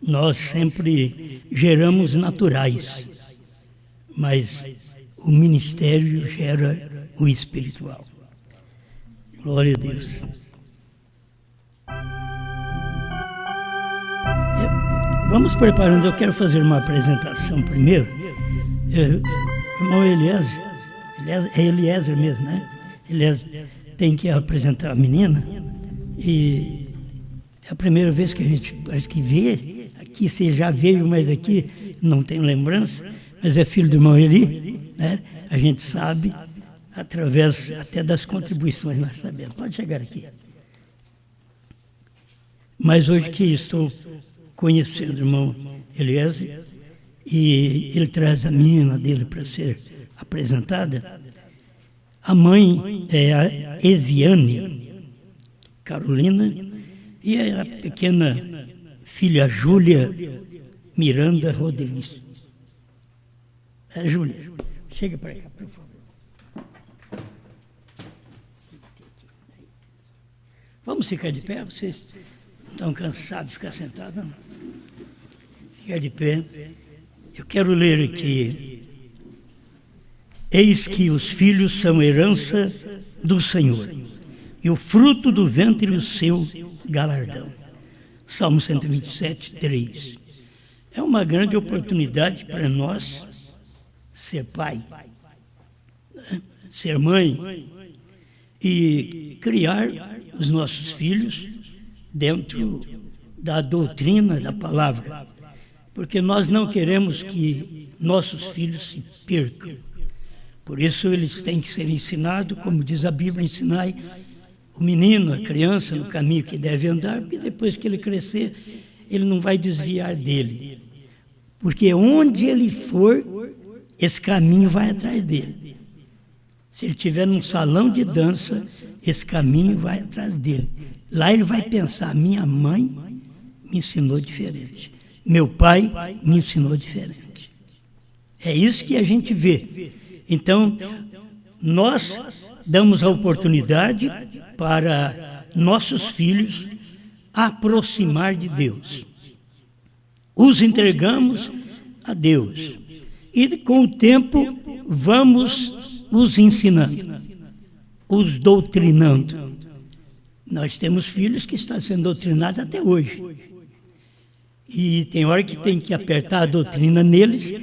nós sempre geramos naturais, mas o ministério gera o espiritual. Glória a Deus. Vamos preparando, eu quero fazer uma apresentação primeiro. Irmão Eliezer, é Eliezer mesmo, né? Eliezer tem que apresentar a menina, e é a primeira vez que a gente parece que vê, aqui você já veio, mas aqui não tem lembrança, mas é filho do irmão Eli, né? A gente sabe, através até das contribuições nós sabemos. Pode chegar aqui. Mas hoje que estou conhecendo o irmão Eliezer, e ele traz a menina dele para ser apresentada. A mãe é a Eviane Carolina e a pequena filha Júlia Miranda Rodrigues. Júlia, chega para cá, por favor. Vamos ficar de pé? Vocês estão cansados de ficar sentados? Não? Ficar de pé. Eu quero ler aqui. Eis que os filhos são herança do Senhor, e o fruto do ventre o seu galardão. Salmo 127, 3. É uma grande oportunidade para nós ser pai, né? Ser mãe e criar os nossos filhos dentro da doutrina da palavra, porque nós não queremos que nossos filhos se percam. Por isso eles têm que ser ensinados, como diz a Bíblia, ensinai o menino, a criança, no caminho que deve andar, porque depois que ele crescer, ele não vai desviar dele. Porque onde ele for, esse caminho vai atrás dele. Se ele estiver num salão de dança, esse caminho vai atrás dele. Lá ele vai pensar, minha mãe me ensinou diferente. Meu pai me ensinou diferente. É isso que a gente vê. Então, nós damos a oportunidade para nossos filhos aproximar de Deus. Os entregamos a Deus. E com o tempo vamos os ensinando, os doutrinando. Nós temos filhos que estão sendo doutrinados até hoje. E tem hora que tem que apertar a doutrina neles,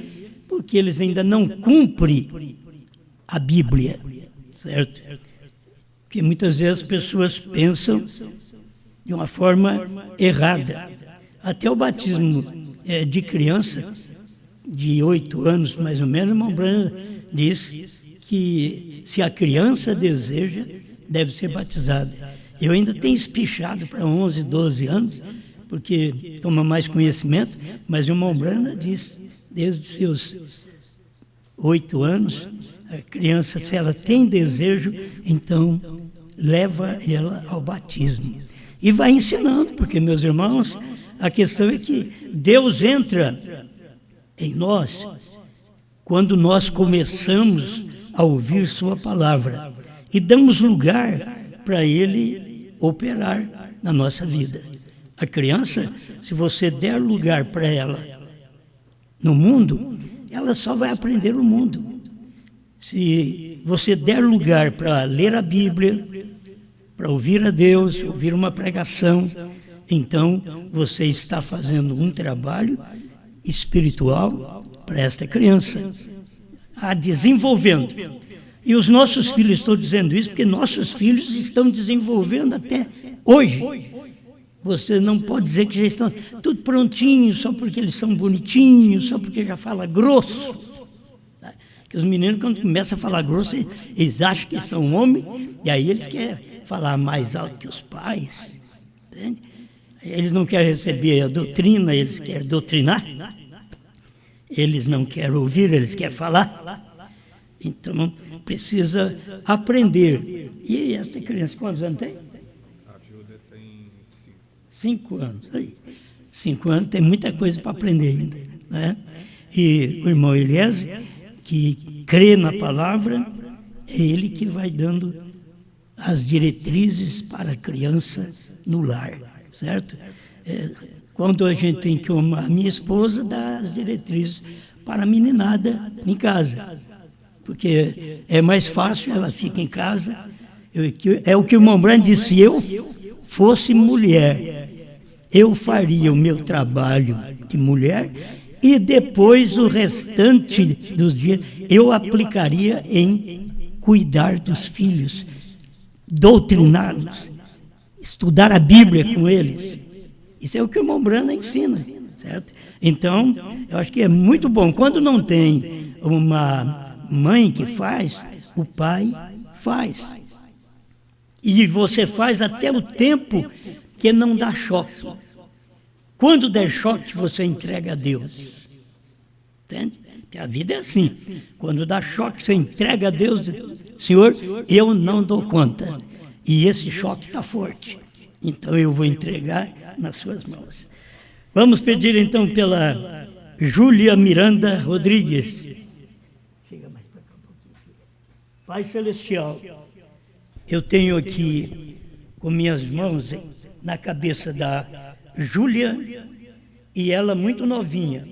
porque eles ainda não cumprem a Bíblia, certo? Porque muitas vezes as pessoas pensam de uma forma errada. Até o batismo de criança, de 8 anos mais ou menos, o irmão Branham diz que se a criança deseja, deve ser batizada. Eu ainda tenho espichado para 11, 12 anos, porque toma mais conhecimento, mas o irmão Branham diz, desde seus 8 anos, a criança, se ela tem desejo, então leva ela ao batismo. E vai ensinando, porque, meus irmãos, a questão é que Deus entra em nós quando nós começamos a ouvir sua palavra e damos lugar para Ele operar na nossa vida. A criança, se você der lugar para ela no mundo, ela só vai aprender o mundo. Se você der lugar para ler a Bíblia, para ouvir a Deus, ouvir uma pregação, então você está fazendo um trabalho espiritual para esta criança, a desenvolvendo. E os nossos filhos, estou dizendo isso porque nossos filhos estão desenvolvendo até hoje. Você não pode dizer que já estão tudo prontinho, só porque eles são bonitinhos, só porque já fala grosso. Porque os meninos, quando começam a falar grosso, eles acham que são homens, e aí eles querem falar mais alto que os pais. Entende? Eles não querem receber a doutrina, eles querem doutrinar. Eles não querem ouvir, eles querem falar. Então, precisa aprender. E essa criança, quantos anos tem? A Júlia tem 5. 5 anos. Aí. 5 anos, tem muita coisa para aprender ainda. Né? E o irmão Eliezer, que crê na palavra, é ele que vai dando as diretrizes para a criança no lar, certo? quando a gente tem que amar, a minha esposa dá as diretrizes para a meninada em casa, porque é mais fácil, ela fica em casa. É o que o irmão Brando disse: se eu fosse mulher, eu faria o meu trabalho de mulher e depois o restante dos dias eu aplicaria em cuidar dos filhos, doutriná-los, estudar a Bíblia com eles. Isso é o que o irmão Brando ensina, certo? Então, eu acho que é muito bom. Quando não tem uma mãe que faz, o pai faz. E você faz até o tempo que não dá choque. Quando der choque, você entrega a Deus. Entende? Porque a vida é assim. Quando dá choque, você entrega a Deus. Senhor, eu não dou conta. E esse choque está forte. Então eu vou entregar nas suas mãos. Vamos pedir então pela Júlia Miranda Rodrigues. Chega mais para cá um pouquinho. Pai Celestial, eu tenho aqui com minhas mãos na cabeça da Júlia, e ela muito novinha,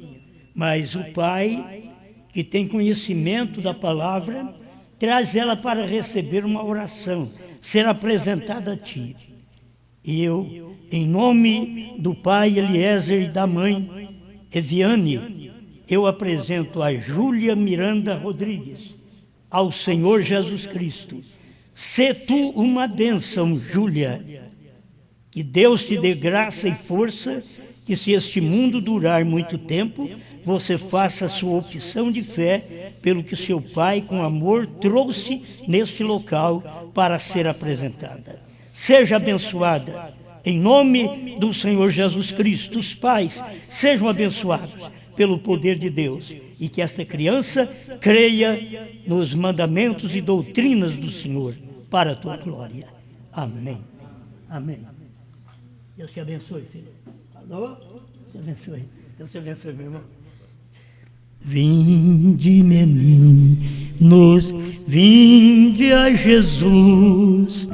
mas o Pai, que tem conhecimento da palavra, traz ela para receber uma oração, ser apresentada a Ti. E eu, em nome do pai Eliezer e da mãe Eviane, eu apresento a Júlia Miranda Rodrigues ao Senhor Jesus Cristo. Sê tu uma bênção, Júlia. Que Deus te dê graça e força, que se este mundo durar muito tempo, você faça a sua opção de fé pelo que seu pai, com amor, trouxe neste local para ser apresentada. Seja abençoada, em nome do Senhor Jesus Cristo. Os pais sejam abençoados pelo poder de Deus, e que esta criança creia nos mandamentos e doutrinas do Senhor, para a tua glória. Amém. Amém. Deus te abençoe, filho. Alô? Deus te abençoe. Deus te abençoe, meu irmão. Vinde, meninos, vinde a Jesus.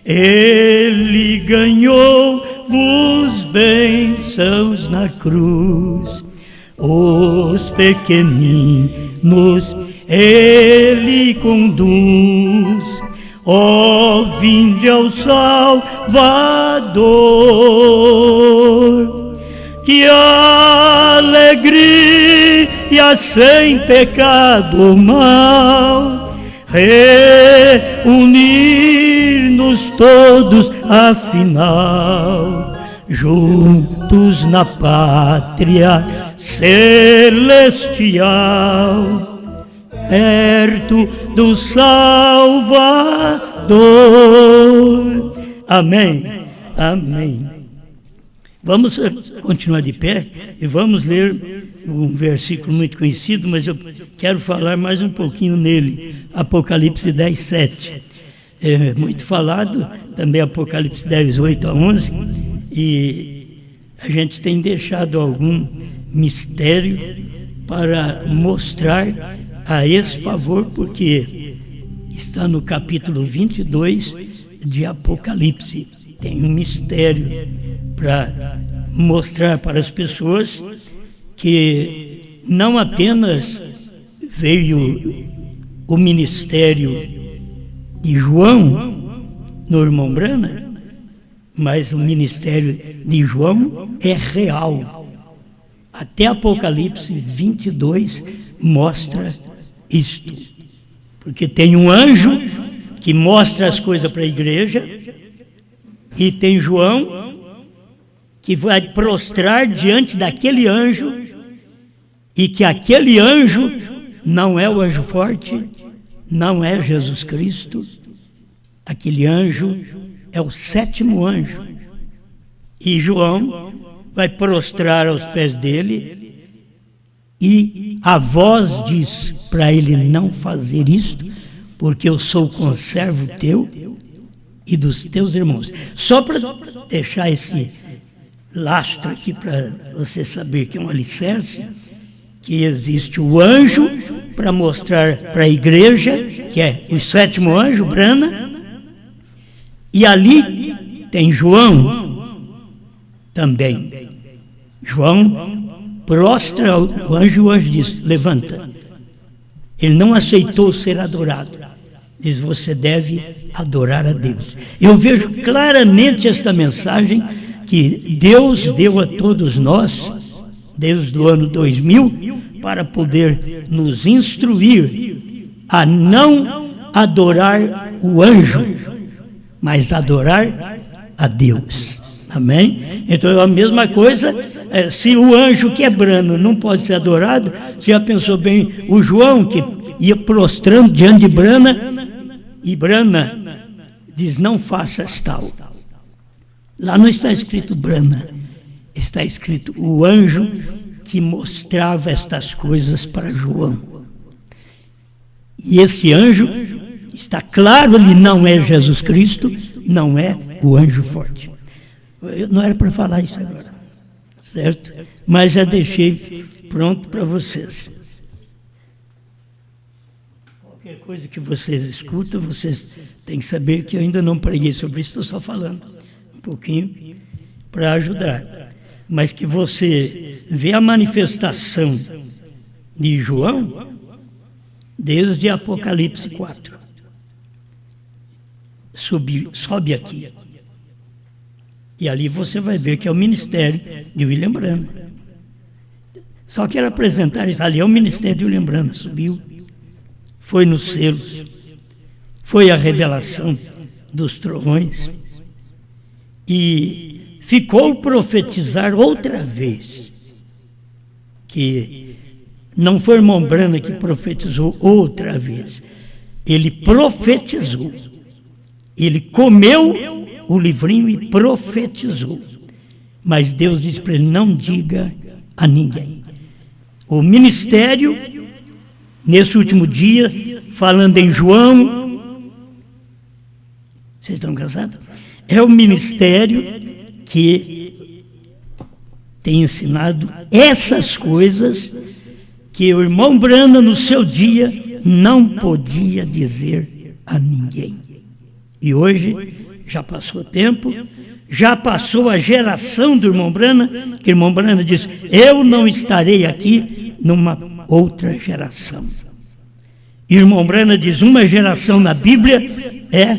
Ele ganhou-vos bênçãos na cruz. Os pequeninos Ele conduz. Ó, vinde ao Salvador. Que alegria sem pecado ou mal, reunir-nos todos afinal, juntos na pátria celestial, perto do Salvador. Amém. Amém. Vamos continuar de pé e vamos ler um versículo muito conhecido, mas eu quero falar mais um pouquinho nele. Apocalipse 10, 7. É muito falado, também Apocalipse 10, 8 a 11, e a gente tem deixado algum mistério para mostrar a esse favor, porque está no capítulo 22 de Apocalipse. Tem um mistério para mostrar para as pessoas que não apenas veio o ministério de João no irmão Brana, mas o ministério de João é real. Até Apocalipse 22 mostra isto. Porque tem um anjo que mostra as coisas para a igreja, e tem João que vai prostrar diante daquele anjo, e que aquele anjo não é o anjo forte, não é Jesus Cristo. Aquele anjo é o sétimo anjo. E João vai prostrar aos pés dele, e a voz diz para ele não fazer isto, porque eu sou conservo teu e dos teus irmãos. Só para deixar esse lastro aqui para você saber que é um alicerce, que existe o anjo para mostrar para a igreja, que é o sétimo anjo, Brana, e ali tem João também. João prostra o anjo diz, levanta. Ele não aceitou ser adorado. Diz, você deve adorar a Deus. Eu vejo claramente esta mensagem que Deus deu a todos nós, desde o ano 2000, para poder nos instruir a não adorar o anjo, mas adorar a Deus. Amém? Então é a mesma coisa, se o anjo que é Brana não pode ser adorado, você já pensou bem, o João que ia prostrando diante de Brana, e Brana diz, não faças tal. Lá não está escrito Brana, está escrito o anjo que mostrava estas coisas para João. E esse anjo, está claro, ele não é Jesus Cristo, não é o anjo forte. Eu não era para falar isso agora, certo? Mas já deixei pronto para vocês. Qualquer coisa que vocês escutam, vocês têm que saber que eu ainda não preguei sobre isso, estou só falando um pouquinho para ajudar. Mas que você vê a manifestação de João desde Apocalipse 4. Sobe aqui. E ali você vai ver que é o ministério de William Branham. Só quero apresentar isso. Ali é o ministério de William Branham. Subiu, foi nos selos, foi a revelação dos trovões. E ficou profetizar outra vez. Que não foi irmão Branham que profetizou outra vez. Ele profetizou. Ele comeu o livrinho e profetizou. Mas Deus disse para ele, não diga a ninguém. O ministério, nesse último dia, falando em João, vocês estão cansados? É o ministério que tem ensinado essas coisas que o irmão Branham, no seu dia, não podia dizer a ninguém. E hoje já passou o tempo, já passou a geração do irmão Branham, que o irmão Branham disse, eu não estarei aqui numa outra geração. E o irmão Branham diz, uma geração na Bíblia é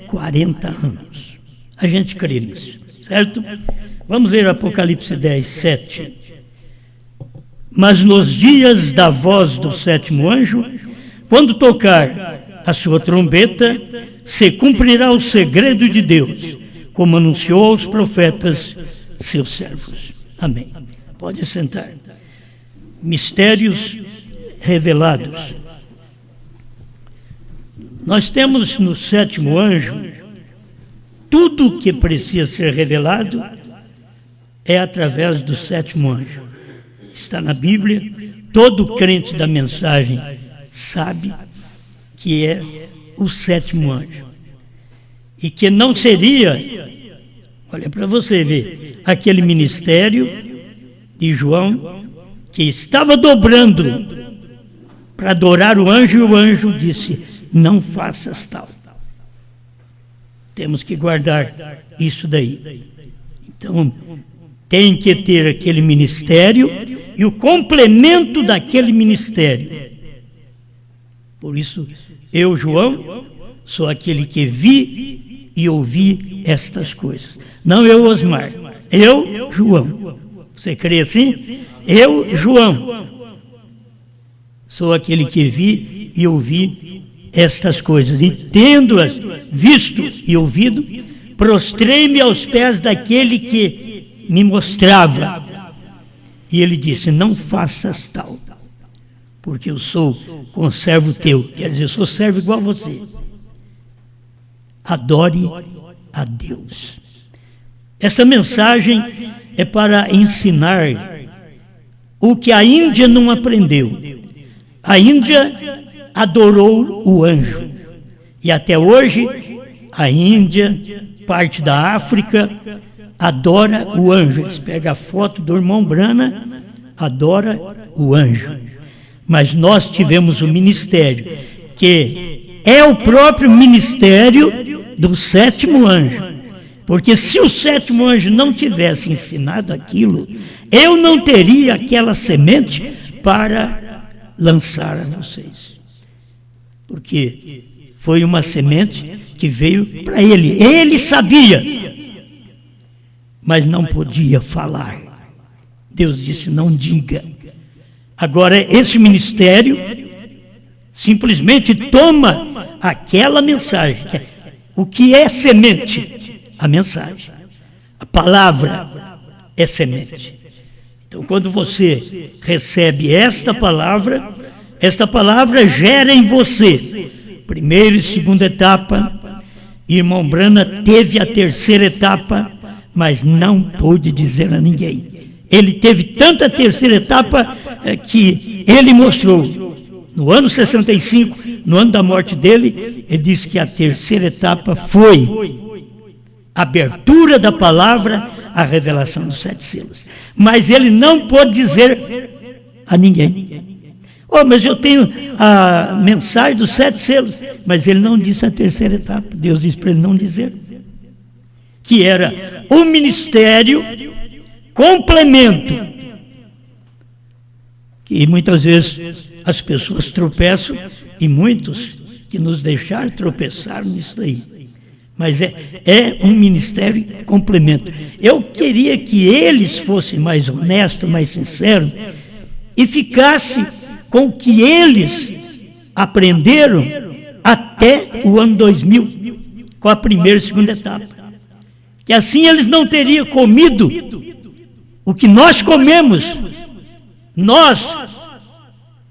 40 anos. A gente crê nisso, certo? Vamos ler Apocalipse 10, 7. Mas nos dias da voz do sétimo anjo, quando tocar a sua trombeta, se cumprirá o segredo de Deus, como anunciou aos profetas, seus servos. Amém. Pode sentar. Mistérios revelados. Nós temos no sétimo anjo, tudo o que precisa ser revelado é através do sétimo anjo. Está na Bíblia, todo crente da mensagem sabe que é o sétimo anjo. E que não seria, olha para você ver, aquele ministério de João que estava dobrando para adorar o anjo, e o anjo disse, não faças tal. Temos que guardar isso daí. Então, tem que ter aquele ministério e o complemento daquele ministério. Por isso, eu, João, sou aquele que vi e ouvi estas coisas. Não eu, Osmar. Eu, João. Você crê assim? Eu, João, sou aquele que vi e ouvi estas coisas. E tendo-as visto e ouvido, prostrei-me aos pés daquele que me mostrava. E ele disse, não faças tal, porque eu sou conservo teu. Quer dizer, eu sou servo igual a você. Adore a Deus. Essa mensagem é para ensinar o que a Índia não aprendeu. A Índia adorou o anjo. E até hoje, a Índia, parte da África, adora o anjo. Eles pegam a foto do irmão Branham, adora o anjo. Mas nós tivemos o ministério, que é o próprio ministério do sétimo anjo. Porque se o sétimo anjo não tivesse ensinado aquilo, eu não teria aquela semente para lançar a vocês. Porque foi uma semente que veio para ele. Ele sabia, mas não podia falar. Deus disse, não diga. Agora, esse ministério simplesmente toma aquela mensagem. O que é semente? A mensagem. A palavra é semente. Então, quando você recebe esta palavra gera em você primeira e segunda etapa. Irmão Brana teve a terceira etapa, mas não pôde dizer a ninguém. Ele teve tanta terceira etapa que ele mostrou. No ano 65, no ano da morte dele, ele disse que a terceira etapa foi a abertura da palavra, a revelação dos 7 selos. Mas ele não pôde dizer a ninguém. Oh, mas eu tenho a mensagem dos 7 selos. Mas ele não disse a terceira etapa. Deus disse para ele não dizer. Que era o ministério complemento. E muitas vezes as pessoas tropeçam, e muitos que nos deixaram tropeçar nisso daí. Mas é um ministério complemento. Eu queria que eles fossem mais honestos, mais sinceros, e ficassem com o que eles aprenderam até o ano 2000, com a primeira e segunda etapa. Que assim eles não teriam comido o que nós comemos. Nós,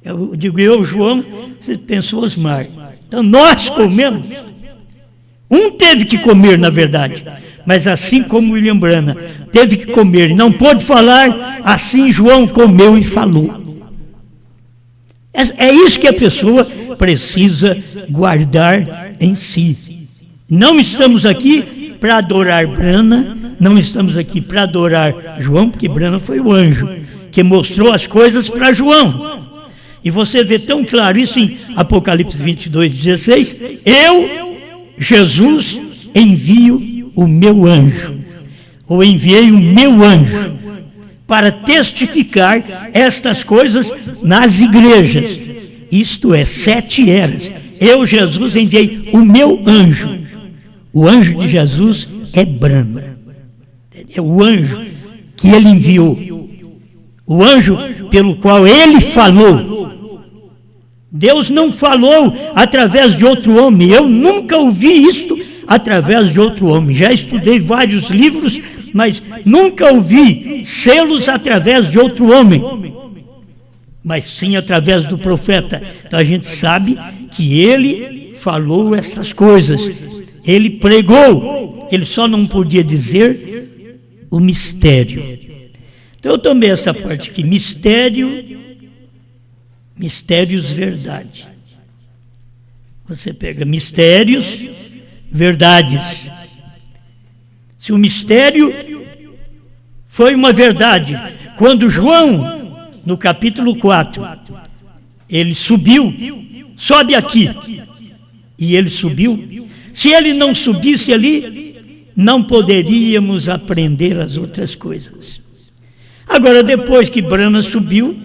eu digo eu, João, você pensou Osmar. Então nós comemos. Um teve que comer, na verdade, mas assim como William Brana teve que comer e não pôde falar, assim João comeu e falou. É isso que a pessoa precisa guardar em si. Não estamos aqui para adorar Brana, não estamos aqui para adorar João, porque Brana foi o anjo que mostrou as coisas para João. E você vê tão claro isso em Apocalipse 22:16. Eu, Jesus, envio o meu anjo, ou enviei o meu anjo, para testificar estas coisas nas igrejas. Isto é, 7 eras. Eu, Jesus, enviei o meu anjo. O anjo de Jesus é Brana. É o anjo que ele enviou. O anjo pelo qual ele falou. Deus não falou através de outro homem. Eu nunca ouvi isto através de outro homem. Já estudei vários livros, mas nunca ouvi selos através de outro homem. Mas sim através do profeta. Então a gente sabe que ele falou essas coisas. Ele pregou. Ele só não podia dizer o mistério. Então eu tomei essa parte aqui. Mistérios, verdade. Você pega mistérios, verdades. Se o mistério foi uma verdade, quando João, no capítulo 4, ele subiu, sobe aqui, e ele subiu. Se ele não subisse ali, não poderíamos aprender as outras coisas. Agora, depois que Brana subiu,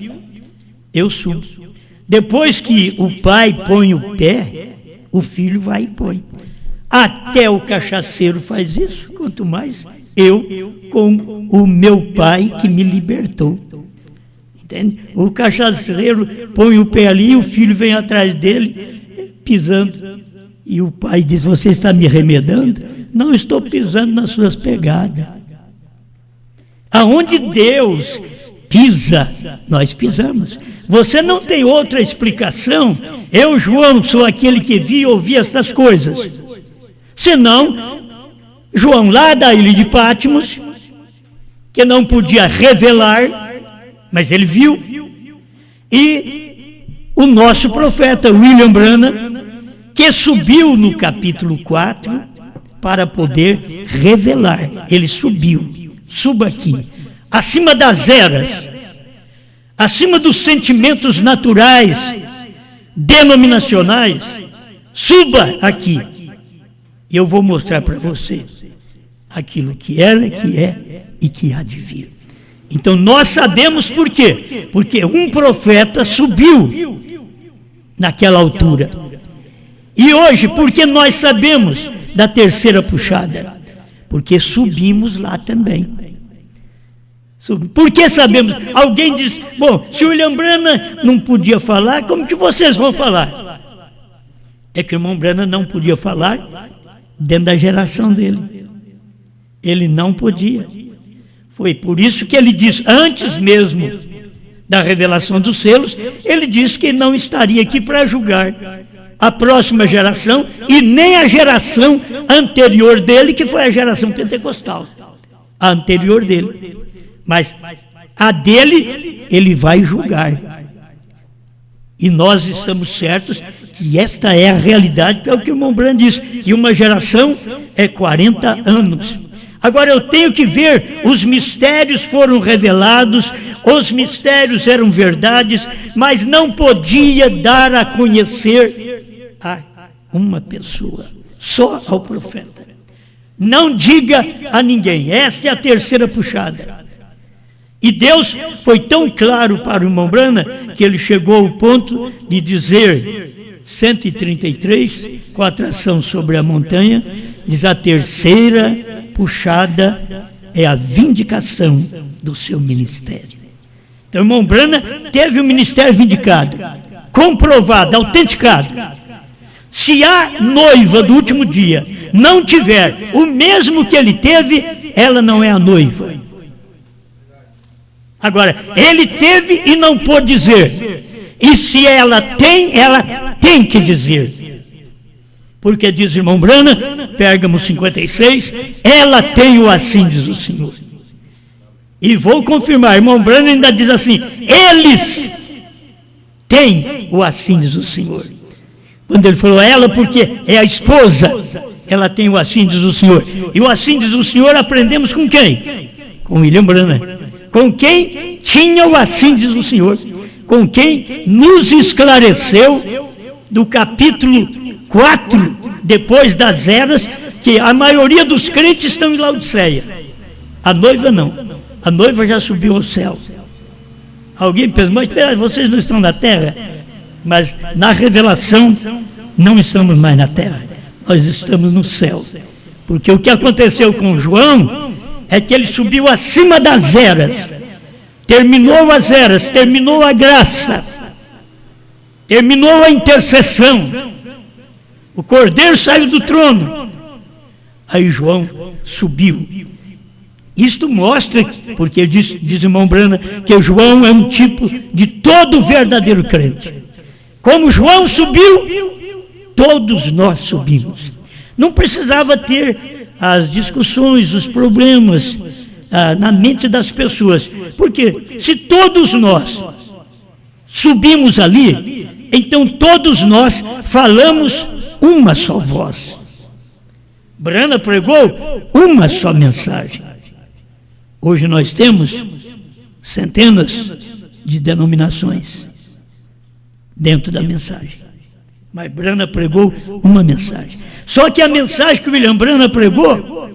eu subo. Depois que o pai põe o pé, o filho vai e põe. Até o cachaceiro faz isso, quanto mais eu com o meu pai que me libertou. Entende? O cachaceiro põe o pé ali, o filho vem atrás dele, pisando. E o pai diz, você está me remedando? Não estou pisando nas suas pegadas. Aonde Deus pisa, nós pisamos. Você não tem outra explicação. Eu, João, sou aquele que vi e ouvi estas coisas. Senão, João lá da ilha de Patmos, que não podia revelar, mas ele viu. E o nosso profeta William Brana, que subiu no capítulo 4 para poder revelar. Ele subiu. Suba aqui. Acima das eras. Acima dos sentimentos naturais, denominacionais, suba aqui. E eu vou mostrar para você aquilo que era, que é e que há de vir. Então nós sabemos por quê? Porque um profeta subiu naquela altura. E hoje, por que nós sabemos da terceira puxada? Porque subimos lá também. Por que sabemos? Alguém diz, bom, se o William Branham não podia falar, como que vocês vão falar? É que o irmão Branham não podia falar dentro da geração dele. Ele não podia. Foi por isso que ele diz, antes mesmo da revelação dos selos, ele disse que não estaria aqui para julgar a próxima geração e nem a geração anterior dele, que foi a geração pentecostal. A anterior dele. Mas a dele, ele vai julgar. E nós estamos certos que esta é a realidade, pelo que o irmão Branham diz, que uma geração é 40 anos. Agora eu tenho que ver, os mistérios foram revelados, os mistérios eram verdades, mas não podia dar a conhecer a uma pessoa, só ao profeta. Não diga a ninguém, esta é a terceira puxada. E Deus foi tão claro para o irmão Branham, que ele chegou ao ponto de dizer, 133, com a atração sobre a montanha, diz: a terceira puxada é a vindicação do seu ministério. Então o irmão Branham teve o ministério vindicado, comprovado, autenticado. Se a noiva do último dia não tiver o mesmo que ele teve, ela não é a noiva. Agora, ele teve e não pôde dizer. E se ela tem que dizer. Porque diz o irmão Branham, Pérgamo 56, ela tem o assim diz o Senhor. E vou confirmar, irmão Branham ainda diz assim, eles têm o assim diz o Senhor. Quando ele falou ela, porque é a esposa, ela tem o assim diz o Senhor. E o assim diz o Senhor aprendemos com quem? Com William Branham. Com quem tinha o assim diz o Senhor. Com quem nos esclareceu do capítulo 4, depois das eras, que a maioria dos crentes estão em Laodiceia. A noiva não. A noiva já subiu ao céu. Alguém pensa, mas vocês não estão na terra? Mas na revelação não estamos mais na terra. Nós estamos no céu. Porque o que aconteceu com João é que ele subiu acima das eras. Terminou as eras, terminou a graça, terminou a intercessão. O Cordeiro saiu do trono. Aí João subiu. Isto mostra, porque diz o irmão Branham, que João é um tipo de todo verdadeiro crente. Como João subiu, todos nós subimos. Não precisava ter as discussões, os problemas na mente das pessoas. Porque se todos nós subimos ali, então todos nós falamos uma só voz. Branham pregou uma só mensagem. Hoje nós temos centenas de denominações dentro da mensagem. Mas Branham pregou uma mensagem. Só que a mensagem que o William Branham pregou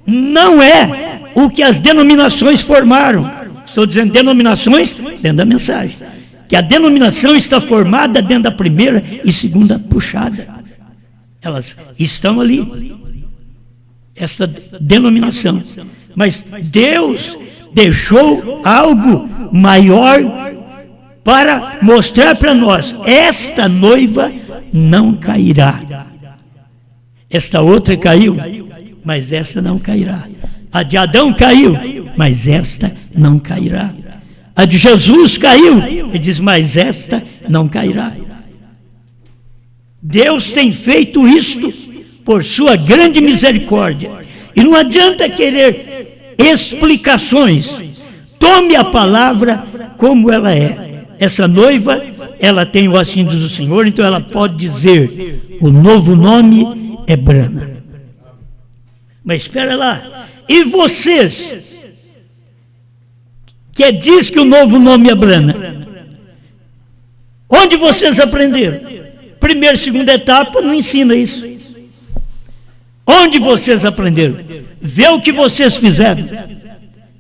não é o que as denominações formaram. Estou dizendo denominações dentro da mensagem. Que a denominação está formada dentro da primeira e segunda puxada. Elas estão ali. Essa denominação. Mas Deus deixou algo maior para mostrar para nós. Esta noiva não cairá. Esta outra caiu, mas esta não cairá. A de Adão caiu, mas esta não cairá. A de Jesus caiu, ele diz, mas esta não cairá. Deus tem feito isto por sua grande misericórdia. E não adianta querer explicações. Tome a palavra como ela é. Essa noiva, ela tem o assim diz o Senhor, então ela pode dizer, o novo nome é Branham. Mas espera lá. E vocês, que diz que o novo nome é Branham, onde vocês aprenderam? Primeira e segunda etapa não ensina isso. Onde vocês aprenderam? Vê o que vocês fizeram.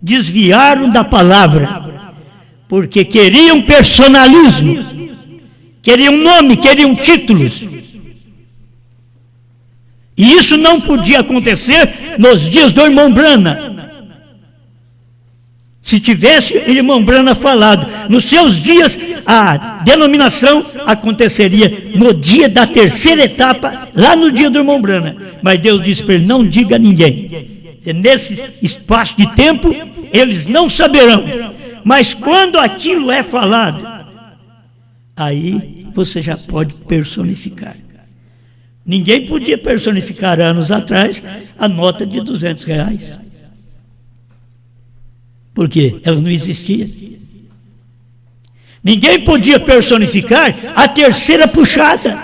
desviaram da palavra, porque queriam personalismo, queriam nome, queriam títulos. E isso não podia acontecer nos dias do irmão Brana. Se tivesse o irmão Brana falado, nos seus dias, a denominação aconteceria no dia da terceira etapa, lá no dia do irmão Brana. Mas Deus disse para ele, não diga a ninguém. Nesse espaço de tempo, eles não saberão. Mas quando aquilo é falado, aí você já pode personificar. Ninguém podia personificar anos atrás a nota de R$200. Porque ela não existia. Ninguém podia personificar a terceira puxada.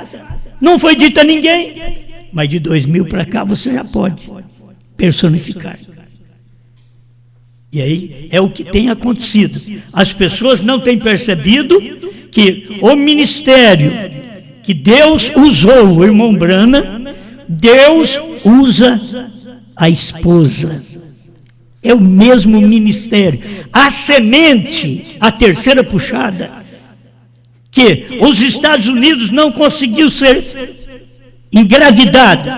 Não foi dito a ninguém. Mas de 2000 para cá você já pode personificar. E aí é o que tem acontecido. As pessoas não têm percebido que o ministério que Deus usou, o irmão Brana, Deus usa a esposa. É o mesmo ministério. A semente, a terceira puxada, que os Estados Unidos não conseguiu ser engravidado.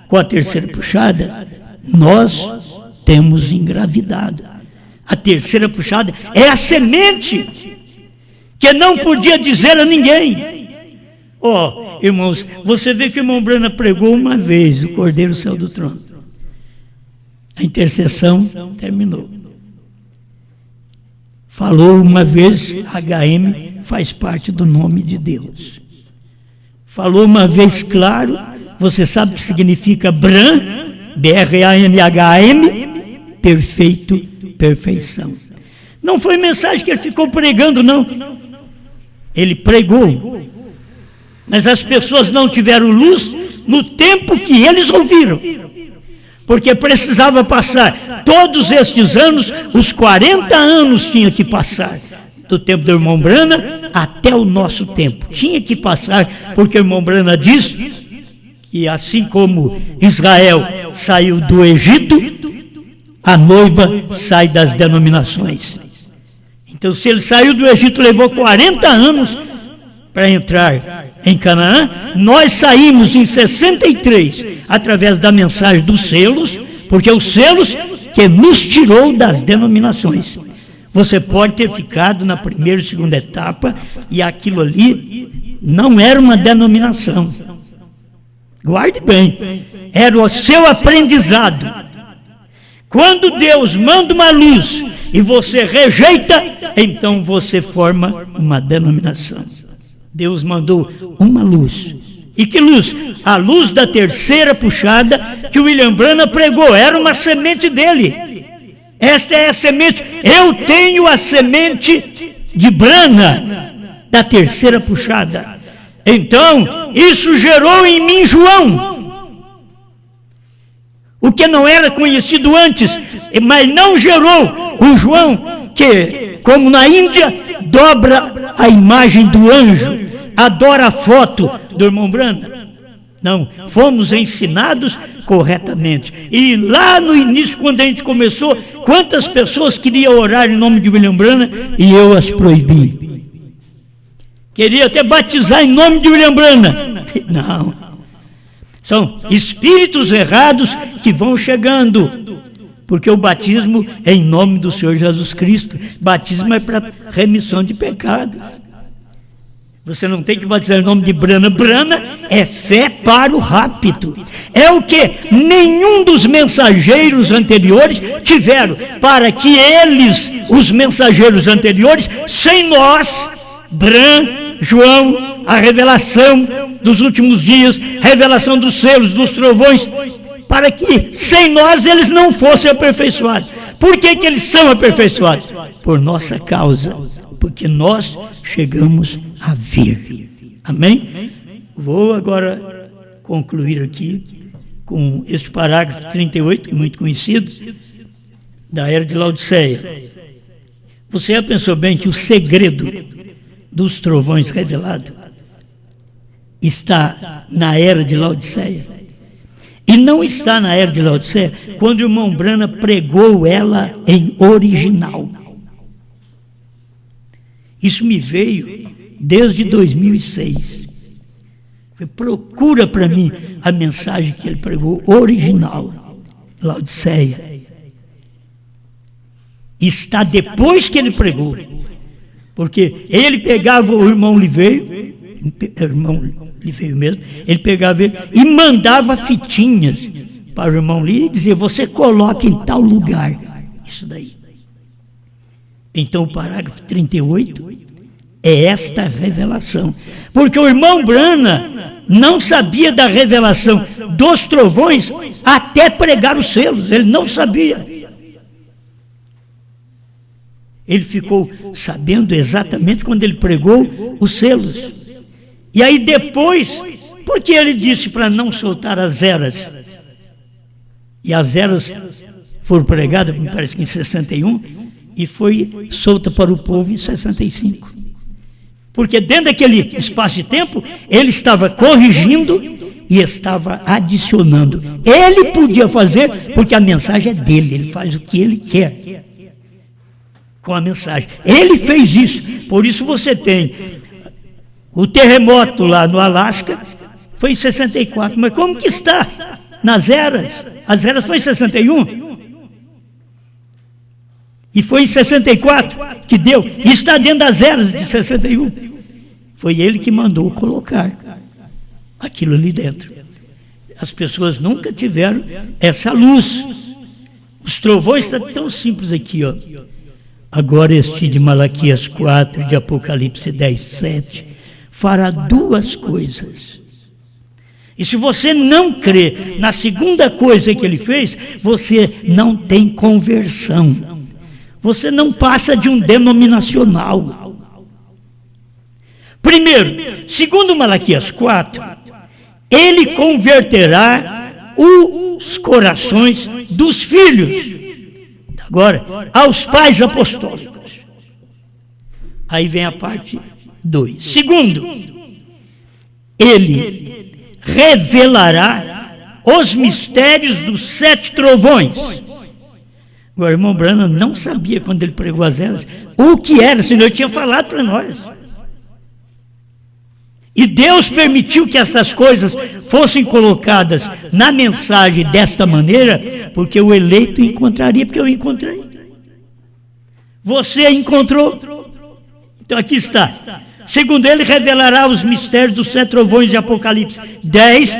Com a terceira puxada, nós temos engravidado. A terceira puxada é a semente que não podia dizer a ninguém. Irmãos, você vê que o irmão Brana pregou uma vez, o Cordeiro saiu do trono. A intercessão terminou. Falou uma vez, HM faz parte do nome de Deus. Falou uma vez claro, você sabe o que significa Bran, BRANHM, perfeito, perfeição. Não foi mensagem que ele ficou pregando, não. Ele pregou. Mas as pessoas não tiveram luz no tempo que eles ouviram. Porque precisava passar todos estes anos, os 40 anos tinha que passar. Do tempo do irmão Brana até o nosso tempo. Tinha que passar, porque o irmão Brana diz que assim como Israel saiu do Egito, a noiva sai das denominações. Então, se ele saiu do Egito, levou 40 anos para entrar em Canaã, nós saímos em 63, através da mensagem dos selos, porque os selos que nos tirou das denominações. Você pode ter ficado na primeira e segunda etapa, e aquilo ali não era uma denominação. Guarde bem, era o seu aprendizado. Quando Deus manda uma luz e você rejeita, então você forma uma denominação. Deus mandou uma luz. E que luz? A luz da terceira puxada que o William Brana pregou. Era uma semente dele. Esta é a semente. Eu tenho a semente de Brana, da terceira puxada. Então, isso gerou em mim João. O que não era conhecido antes, mas não gerou o João, que, como na Índia, dobra a imagem do anjo, adora a foto do irmão Brana. Não, fomos ensinados corretamente. E lá no início, quando a gente começou, quantas pessoas queriam orar em nome de William Brana e eu as proibi. Queria até batizar em nome de William Brana. Não. São espíritos errados que vão chegando. Porque o batismo é em nome do Senhor Jesus Cristo. Batismo é para remissão de pecados. Você não tem que batizar em nome de Brana. Brana é fé para o rapto. É o que nenhum dos mensageiros anteriores tiveram. Para que eles, os mensageiros anteriores, sem nós, Bran, João, a revelação dos últimos dias, revelação dos selos, dos trovões, para que sem nós eles não fossem aperfeiçoados. Por que eles são aperfeiçoados? Por nossa causa. Porque nós chegamos a vir. Amém? Vou agora concluir aqui com este parágrafo 38, muito conhecido, da era de Laodiceia. Você já pensou bem que o segredo dos trovões revelado está na era de Laodiceia? E não está na Era de Laodiceia, quando o irmão Branham pregou ela em original. Isso me veio desde 2006. Procura para mim a mensagem que ele pregou, original, Laodiceia. Está depois que ele pregou. Porque ele pegava o irmão Liveio mesmo, ele pegava ele e mandava fitinhas para o irmão Li e dizia, você coloca em tal lugar isso daí. Então o parágrafo 38 é esta revelação, porque o irmão Branham não sabia da revelação dos trovões até pregar os selos, ele não sabia. Ele ficou sabendo exatamente quando ele pregou os selos. E aí depois, porque ele disse para não soltar as eras, e as eras foram pregadas, me parece que em 61, e foi solta para o povo em 65. Porque dentro daquele espaço de tempo, ele estava corrigindo e estava adicionando. Ele podia fazer, porque a mensagem é dele, ele faz o que ele quer com a mensagem. Ele fez isso, por isso você tem o terremoto lá no Alasca, foi em 64, mas como que está nas eras? As eras foi em 61. E foi em 64 que deu, e está dentro das eras de 61. Foi ele que mandou colocar aquilo ali dentro. As pessoas nunca tiveram essa luz. Os trovões estão tão simples aqui, ó. Agora este de Malaquias 4, de Apocalipse 10, 7, fará duas coisas. E se você não crê na segunda coisa que ele fez, você não tem conversão. Você não passa de um denominacional. Primeiro, segundo Malaquias 4, ele converterá os corações dos filhos. Agora, aos pais apostólicos. Aí vem a parte 2. Segundo, ele revelará os mistérios dos 7 trovões. O irmão Branham não sabia, quando ele pregou as eras, o que era, senão ele tinha falado para nós. E Deus permitiu que essas coisas fossem colocadas na mensagem desta maneira, porque o eleito encontraria, porque eu encontrei. Você encontrou. Então aqui está. Segundo ele, revelará os mistérios dos 7 trovões de Apocalipse 10,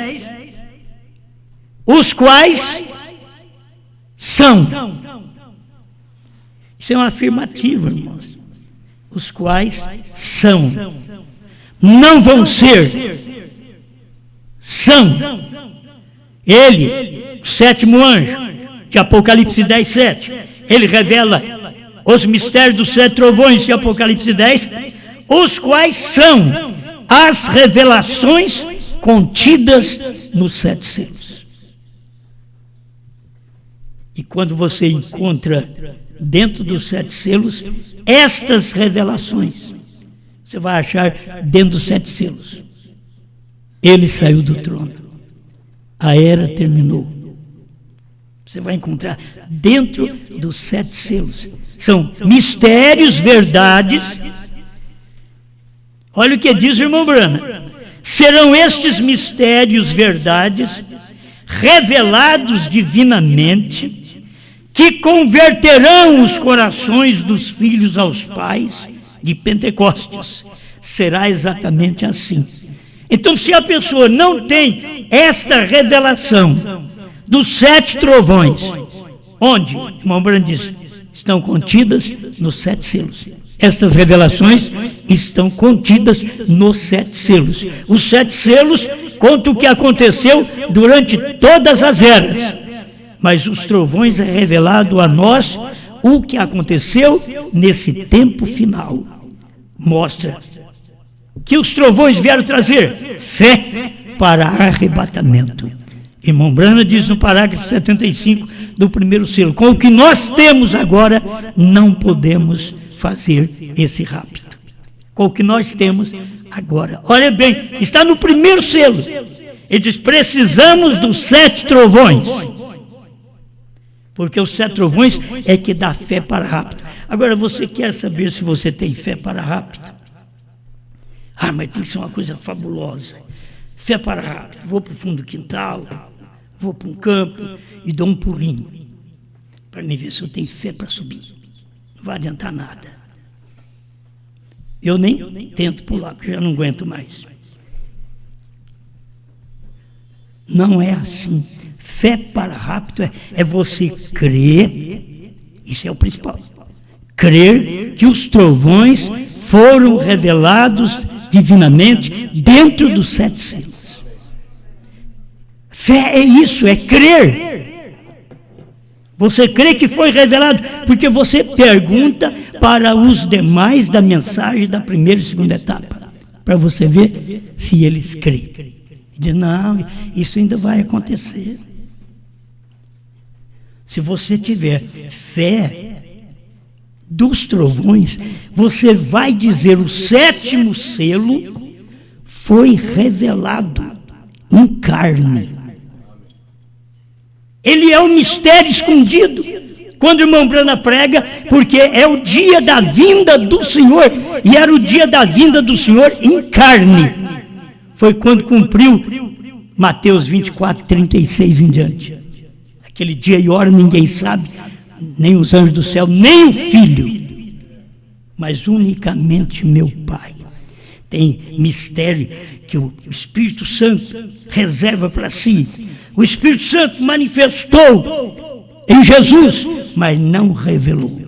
os quais são. Isso é uma afirmativa, irmãos. Os quais são. Não vão ser. São. Ele, o 7º anjo, de Apocalipse 10, 7, ele revela os mistérios dos 7 trovões de Apocalipse 10, os quais são as revelações contidas nos 7 selos. E quando você encontra dentro dos 7 selos estas revelações, você vai achar dentro dos 7 selos. Ele saiu do trono. A era terminou. Você vai encontrar dentro dos 7 selos. São mistérios, verdades. Olha o que diz o irmão Branham. Serão estes mistérios, verdades, revelados divinamente, que converterão os corações dos filhos aos pais de Pentecostes. Será exatamente assim. Então, se a pessoa não tem esta revelação dos 7 trovões, onde, o irmão Branham diz, estão contidas nos 7 selos. Estas revelações estão contidas nos 7 selos. Os 7 selos contam o que aconteceu durante todas as eras. Mas os trovões é revelado a nós o que aconteceu nesse tempo final. Mostra que os trovões vieram trazer fé para arrebatamento. Irmão Branham diz no parágrafo 75 do 1º selo, com o que nós temos agora, não podemos fazer esse rapto. Com o que nós temos agora. Olha bem, está no 1º selo. Ele diz: precisamos dos 7 trovões. Porque os 7 trovões é que dá fé para rápido. Agora, você quer saber se você tem fé para rápido? Ah, mas tem que ser uma coisa fabulosa. Fé para rápido. Vou para o fundo do quintal, vou para um campo e dou um pulinho, para me ver se eu tenho fé para subir. Não vai adiantar nada. Eu nem tento pular, porque já não aguento mais. Não é assim. Fé para rápido é você crer, isso é o principal, crer que os trovões foram revelados divinamente dentro dos 7 selos. Fé é isso, é crer. Você crê que foi revelado, porque você pergunta para os demais da mensagem da primeira e segunda etapa, para você ver se eles creem. Diz: não, isso ainda vai acontecer. Se você tiver fé dos trovões, você vai dizer: o 7º selo foi revelado em carne. Ele é o mistério escondido. Quando o irmão Brana prega, porque é o dia da vinda do Senhor, e era o dia da vinda do Senhor em carne. Foi quando cumpriu Mateus 24, 36 em diante. Aquele dia e hora ninguém sabe, nem os anjos do céu, nem o Filho, mas unicamente meu Pai. Tem mistério que o Espírito Santo reserva para si. O Espírito Santo manifestou em Jesus, mas não revelou.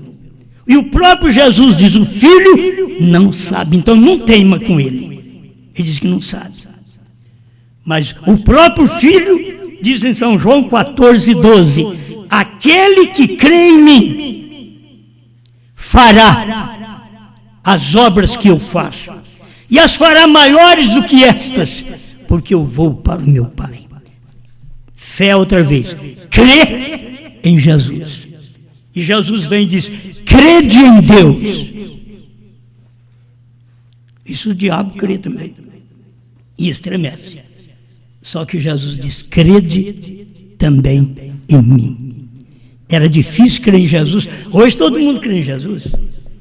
E o próprio Jesus diz: o Filho não sabe, então não teima com ele. Ele diz que não sabe. Mas o próprio Filho diz em São João 14, 12: aquele que crê em mim fará as obras que eu faço, e as fará maiores do que estas, porque eu vou para o meu Pai. Fé outra vez, crê em Jesus. E Jesus vem e diz: crede em Deus. Isso o diabo crê também, e estremece. Só que Jesus diz: crede também em mim. Era difícil crer em Jesus. Hoje todo mundo crê em Jesus.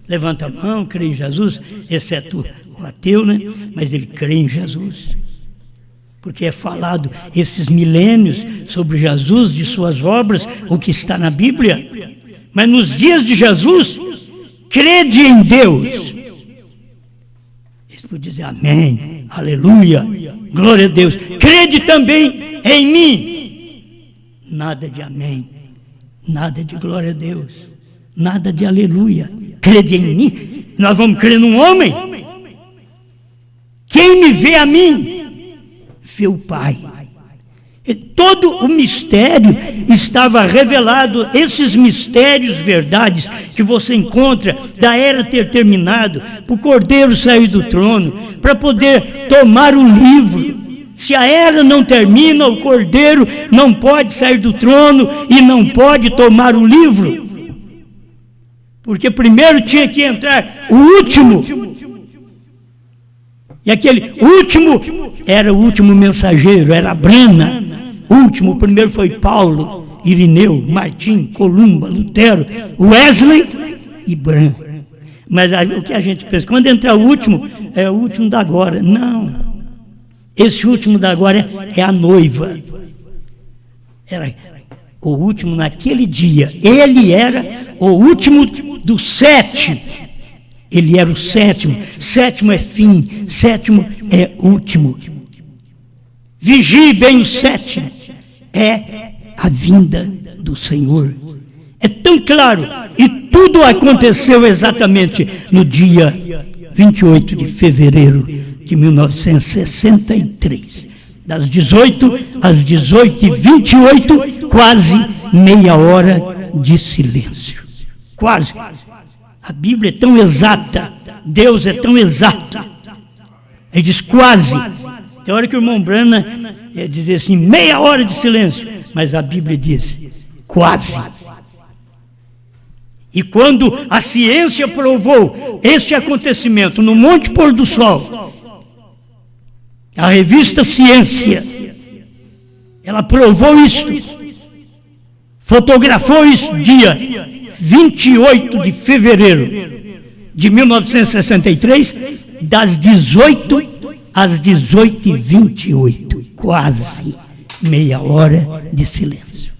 Levanta a mão, crê em Jesus, exceto o ateu, né? Mas ele crê em Jesus. Porque é falado esses milênios sobre Jesus, de suas obras, o que está na Bíblia. Mas nos dias de Jesus, crede em Deus. Eles podiam dizer amém, aleluia, glória a Deus. Crede também em mim. Nada de amém, nada de glória a Deus, nada de aleluia. Crede em mim. Nós vamos crer num homem? Quem me vê a mim, vê o Pai. E todo o mistério estava revelado, esses mistérios, verdades, que você encontra da era ter terminado, para o Cordeiro sair do trono, para poder tomar o livro. Se a era não termina, o Cordeiro não pode sair do trono e não pode tomar o livro. Porque primeiro tinha que entrar o último. E aquele último era o último mensageiro, era Brana. Último, o primeiro foi Paulo, Irineu, Martim, Columba, Lutero, Wesley e Bran. Mas o que a gente pensa, quando entrar o último, é o último da agora. Não. Esse último da agora é a noiva. Era o último naquele dia. Ele era o último do 7. Ele era o 7º. 7º é fim, 7º é último. Vigie bem o 7º. É a vinda do Senhor. É tão claro. E tudo aconteceu exatamente no dia 28 de fevereiro de 1963. Das 18 às 18h28, quase meia hora de silêncio. Quase. A Bíblia é tão exata, Deus é tão exato. Ele diz quase. Tem hora que o irmão Brana diz assim, meia hora de silêncio, mas a Bíblia diz quase. E quando a ciência provou este acontecimento no Monte Pôr do Sol, a revista Ciência Ela provou isso, fotografou isso dia 28 de fevereiro de 1963, das 18 às 18h28, quase meia hora de silêncio.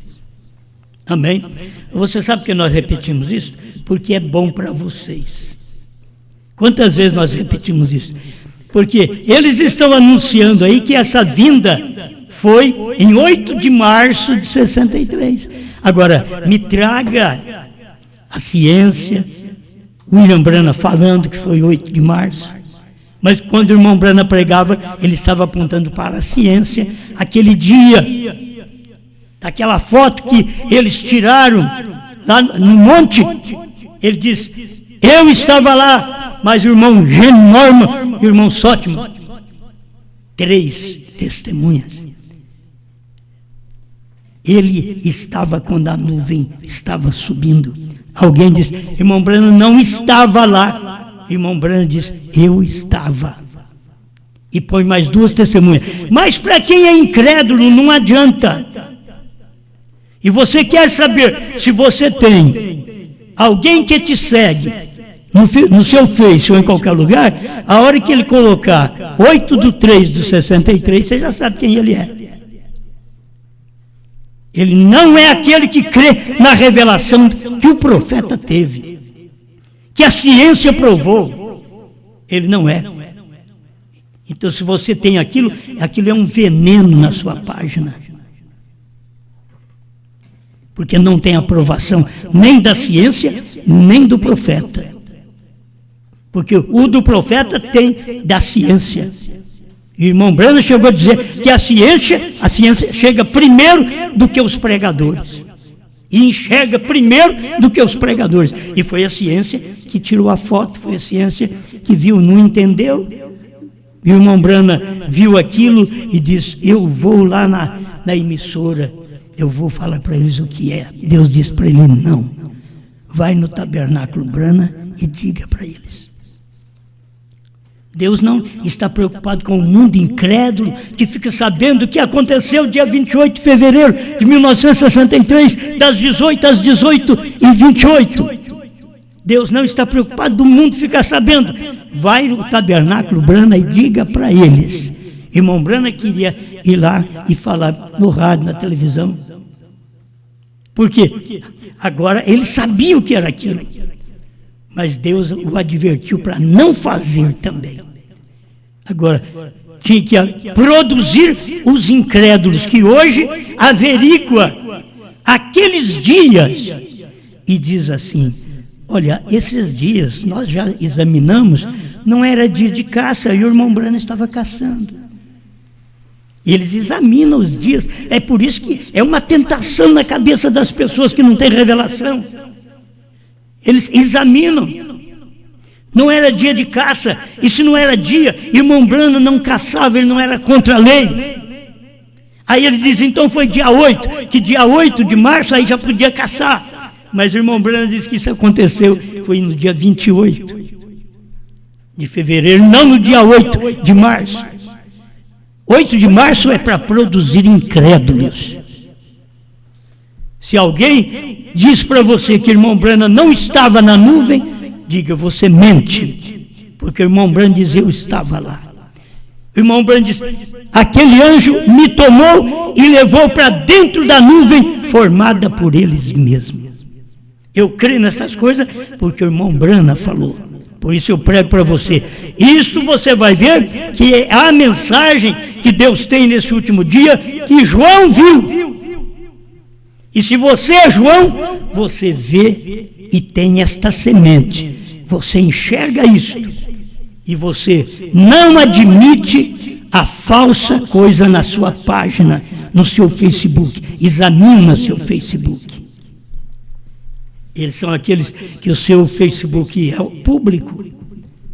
Amém? Você sabe que nós repetimos isso? Porque é bom para vocês. Quantas vezes nós repetimos isso? Porque eles estão anunciando aí que essa vinda foi em 8 de março de 63. Agora, me traga a ciência, William Branham falando que foi 8 de março. Mas quando o irmão Branham pregava, ele estava apontando para a ciência, aquele dia, daquela foto que eles tiraram lá no monte, ele diz, eu estava lá, mas o irmão Gênio Norman e o irmão Sótimo, 3 testemunhas. Ele estava quando a nuvem estava subindo. Alguém disse, irmão Branham não estava lá. Irmão Branham diz, eu estava. E põe mais 2 testemunhas. Mas para quem é incrédulo, não adianta. E você quer saber se você tem alguém que te segue no seu Face ou em qualquer lugar, a hora que ele colocar 8/3/63, você já sabe quem ele é. Ele não é aquele que crê na revelação que o profeta teve, que a ciência provou. Ele não é. Então, se você tem aquilo é um veneno na sua página. Porque não tem aprovação nem da ciência, nem do profeta. Porque o do profeta tem da ciência. O irmão Branham chegou a dizer que a ciência chega primeiro do que os pregadores. E enxerga primeiro do que os pregadores. E foi a ciência que tirou a foto, foi a ciência que viu, não entendeu. E o irmão Branham viu aquilo e disse, eu vou lá na emissora, eu vou falar para eles o que é. Deus disse para ele, não. Vai no tabernáculo Branham e diga para eles. Deus não está preocupado com o mundo incrédulo que fica sabendo o que aconteceu dia 28 de fevereiro de 1963, das 18 às 18h28. Deus não está preocupado do mundo ficar sabendo. Vai no tabernáculo Branham e diga para eles. Irmão Branham queria ir lá e falar no rádio, na televisão. Por quê? Agora ele sabia o que era aquilo. Mas Deus o advertiu para não fazer também. Agora, tinha que produzir os incrédulos, que hoje averigua aqueles dias. E diz assim, olha, esses dias nós já examinamos, não era dia de caça, e o irmão Branham estava caçando. Eles examinam os dias. É por isso que é uma tentação na cabeça das pessoas que não têm revelação. Eles examinam. Não era dia de caça. E se não era dia, irmão Branham não caçava, ele não era contra a lei. Aí eles dizem, então foi dia 8, que dia 8 de março aí já podia caçar. Mas o irmão Branham disse que isso aconteceu, foi no dia 28 de fevereiro, não no dia 8 de março. 8 de março é para produzir incrédulos. Se alguém diz para você que o irmão Branham não estava na nuvem, diga, você mente. Porque o irmão Branham diz, eu estava lá. O irmão Branham diz, aquele anjo me tomou e levou para dentro da nuvem formada por eles mesmos. Eu creio nessas coisas porque o irmão Branham falou. Por isso eu prego para você. Isso você vai ver que é a mensagem que Deus tem nesse último dia, que João viu. E se você é João, você vê e tem esta semente. Você enxerga isso. E você não admite a falsa coisa na sua página, no seu Facebook. Examina seu Facebook. Eles são aqueles que o seu Facebook é o público.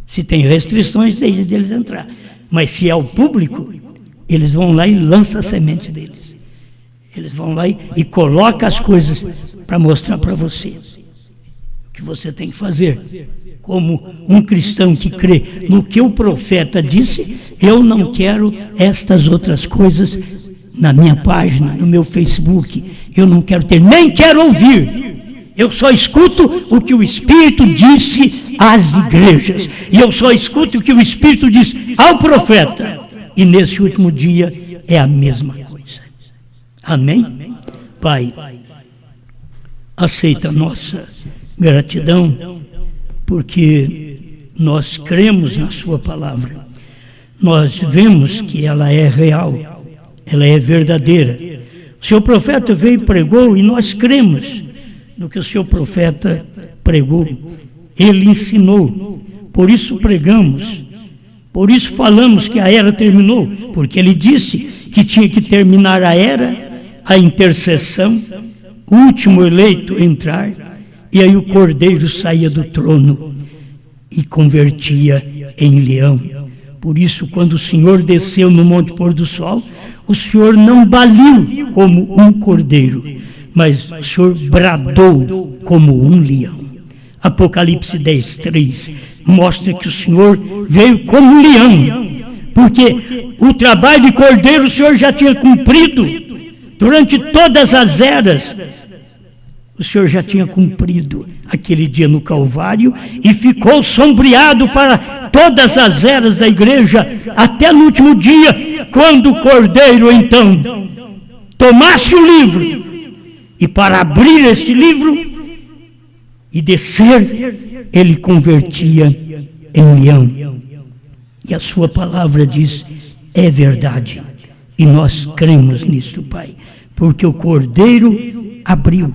Se tem restrições, deixa deles entrar. Mas se é o público, eles vão lá e lançam a semente deles. Eles vão lá e colocam as coisas para mostrar para você o que você tem que fazer. Como um cristão que crê no que o profeta disse, eu não quero estas outras coisas na minha página, no meu Facebook. Eu não quero ter, nem quero ouvir. Eu só escuto o que o Espírito disse às igrejas. E eu só escuto o que o Espírito disse ao profeta. E nesse último dia é a mesma coisa. Amém? Pai, aceita a nossa gratidão, porque nós cremos na sua palavra. Nós vemos que ela é real, ela é verdadeira. O seu profeta veio e pregou, e nós cremos no que o seu profeta pregou. Ele ensinou, por isso pregamos, por isso falamos que a era terminou, porque ele disse que tinha que terminar a era, a intercessão, o último eleito entrar, e aí o cordeiro saía do trono e convertia em leão. Por isso, quando o Senhor desceu no Monte Pôr do Sol, o Senhor não baliu como um cordeiro, mas o Senhor bradou como um leão. Apocalipse 10:3 mostra que o Senhor veio como um leão, porque o trabalho de cordeiro o Senhor já tinha cumprido durante todas as eras. O Senhor já tinha cumprido aquele dia no Calvário e ficou sombreado para todas as eras da igreja, até no último dia, quando o Cordeiro, então, tomasse o livro, e para abrir este livro e descer, ele convertia em leão. E a sua palavra diz, é verdade, e nós cremos nisso, Pai, porque o Cordeiro abriu.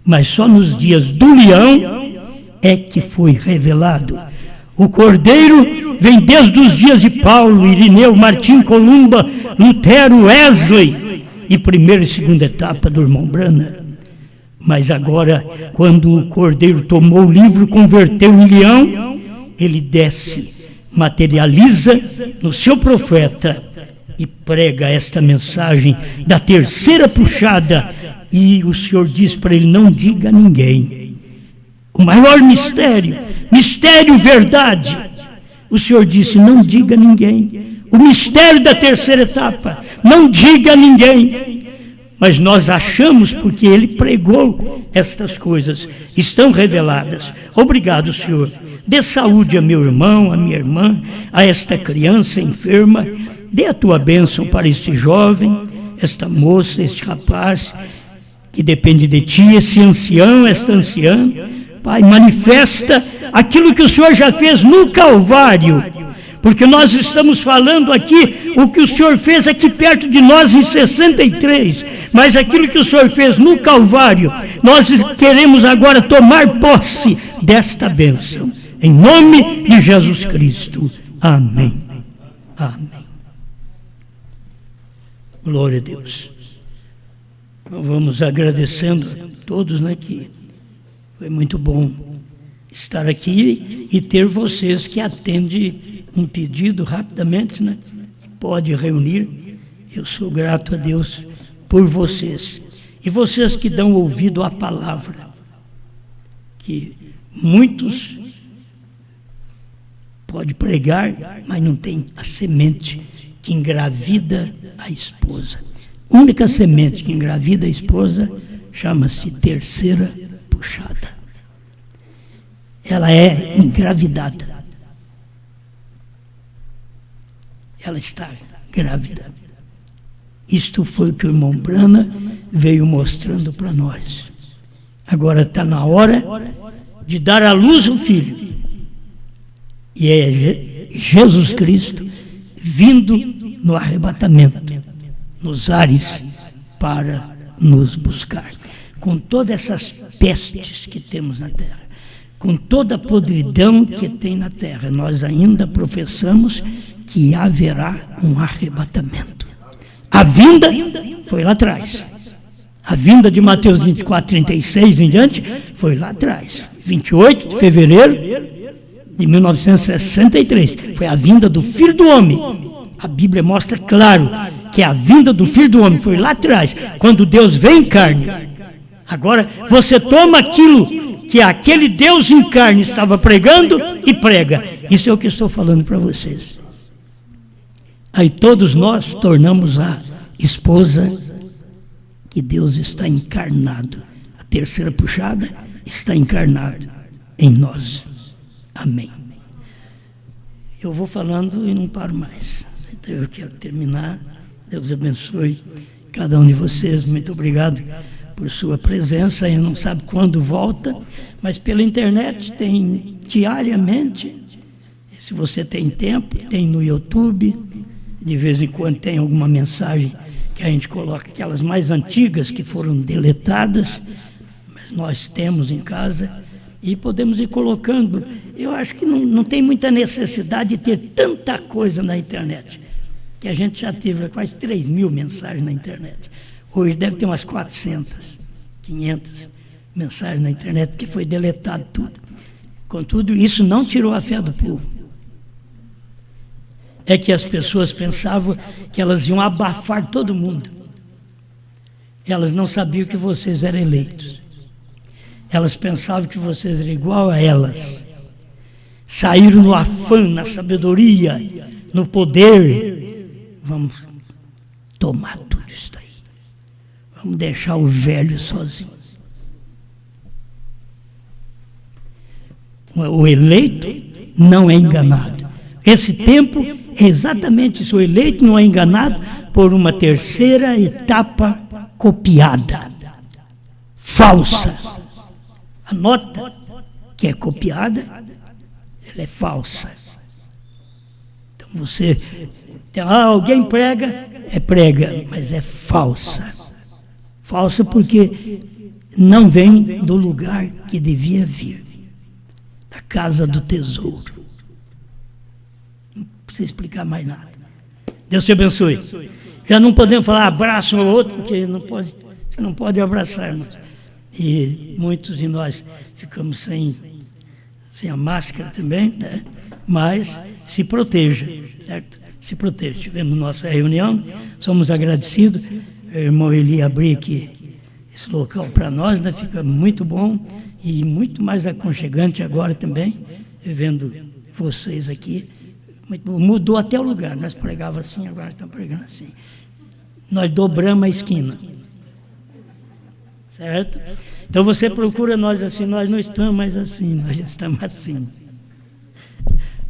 Mas só nos dias do leão é que foi revelado. O Cordeiro vem desde os dias de Paulo, Irineu, Martim Columba, Lutero, Wesley e primeira e segunda etapa do irmão Branham. Mas agora, quando o Cordeiro tomou o livro, converteu em leão, ele desce, materializa no seu profeta e prega esta mensagem da terceira puxada. E o Senhor diz para ele, não diga a ninguém. O maior mistério, mistério verdade. O Senhor disse, não diga a ninguém. O mistério da terceira etapa, não diga a ninguém. Mas nós achamos, porque ele pregou estas coisas, estão reveladas. Obrigado, Senhor. Dê saúde a meu irmão, a minha irmã, a esta criança enferma. Dê a tua bênção para este jovem, esta moça, este rapaz, que depende de ti, esse ancião, esta anciã. Pai, manifesta aquilo que o Senhor já fez no Calvário, porque nós estamos falando aqui o que o Senhor fez aqui perto de nós em 63, mas aquilo que o Senhor fez no Calvário, nós queremos agora tomar posse desta bênção, em nome de Jesus Cristo. Amém. Amém. Glória a Deus. Vamos agradecendo a todos, né, que foi muito bom estar aqui e ter vocês que atendem um pedido rapidamente, né, pode reunir. Eu sou grato a Deus por vocês. E vocês que dão ouvido à palavra, que muitos podem pregar, mas não tem a semente que engravida a esposa. A única semente que engravida a esposa chama-se terceira puxada. Ela é engravidada. Ela está grávida. Isto foi o que o irmão Branham veio mostrando para nós. Agora está na hora de dar à luz o filho. E é Jesus Cristo vindo no arrebatamento, nos ares, para nos buscar. Com todas essas pestes que temos na terra, com toda a podridão que tem na terra, nós ainda professamos que haverá um arrebatamento. A vinda foi lá atrás. A vinda de Mateus 24:36 em diante foi lá atrás. 28 de fevereiro de 1963. Foi a vinda do Filho do Homem. A Bíblia mostra claro que a vinda do Filho do Homem foi lá atrás, quando Deus vem em carne. Agora, você toma aquilo que aquele Deus em carne estava pregando e prega. Isso é o que estou falando para vocês. Aí todos nós tornamos a esposa, que Deus está encarnado. A terceira puxada está encarnado em nós. Amém. Eu vou falando e não paro mais. Então eu quero terminar. Deus abençoe cada um de vocês. Muito obrigado por sua presença. Eu não sabe quando volta, mas pela internet tem diariamente. Se você tem tempo, tem no YouTube. De vez em quando tem alguma mensagem que a gente coloca, aquelas mais antigas que foram deletadas, mas nós temos em casa e podemos ir colocando. Eu acho que não tem muita necessidade de ter tanta coisa na internet, que a gente já teve quase 3.000 mensagens na internet. Hoje deve ter umas 400, 500 mensagens na internet, porque foi deletado tudo. Contudo, isso não tirou a fé do povo. É que as pessoas pensavam que elas iam abafar todo mundo. Elas não sabiam que vocês eram eleitos. Elas pensavam que vocês eram igual a elas. Saíram no afã, na sabedoria, no poder. Vamos tomar tudo isso daí. Vamos deixar o velho sozinho. O eleito não é enganado. Esse tempo é exatamente isso. O eleito não é enganado por uma terceira etapa copiada, falsa. A nota que é copiada, ela é falsa. Então você, alguém prega, mas é falsa. Falsa porque não vem do lugar que devia vir, da casa do tesouro. Não precisa explicar mais nada. Deus te abençoe. Já não podemos falar abraço um ao outro, porque você não pode abraçar, irmãos. E muitos de nós ficamos sem a máscara também, né? Mas se proteja, certo? Se proteja. Tivemos nossa reunião, somos agradecidos. O irmão Eli abriu aqui esse local para nós, né? Fica muito bom e muito mais aconchegante agora também, vendo vocês aqui. Mudou até o lugar, nós pregávamos assim, agora estamos pregando assim. Nós dobramos a esquina, certo? Então você procura nós assim, nós não estamos mais assim, nós estamos assim.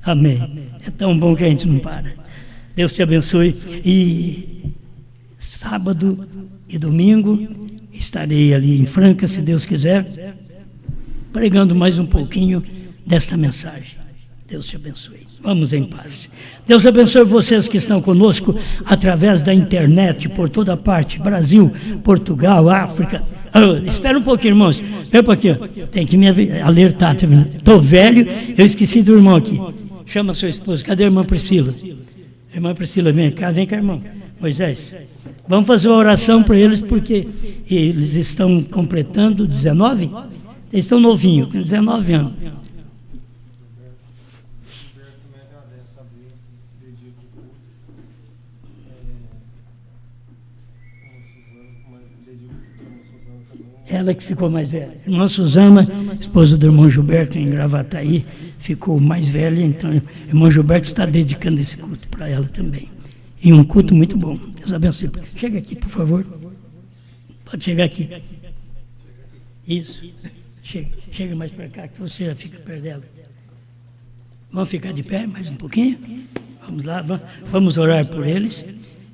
Amém. É tão bom que a gente não para. Deus te abençoe. E sábado e domingo estarei ali em Franca, se Deus quiser, pregando mais um pouquinho desta mensagem. Deus te abençoe. Vamos em paz. Deus abençoe vocês que estão conosco através da internet, por toda parte, Brasil, Portugal, África. Espera um pouquinho, irmãos. Espera um pouquinho. Tem que me alertar. Estou velho, eu esqueci do irmão aqui. Chama a sua esposa. Cadê a irmã Priscila? Irmã Priscila, vem cá, irmão. Moisés. Vamos fazer uma oração para eles, porque eles estão completando 19? Eles estão novinhos, com 19 anos. Ela que ficou mais velha. Irmã Suzana, esposa do irmão Gilberto, em Gravataí, ficou mais velha, então o irmão Gilberto está dedicando esse culto para ela também. E um culto muito bom. Deus abençoe. Chega aqui, por favor. Pode chegar aqui. Isso. Chega mais para cá, que você já fica perto dela. Vamos ficar de pé mais um pouquinho? Vamos lá, vamos orar por eles.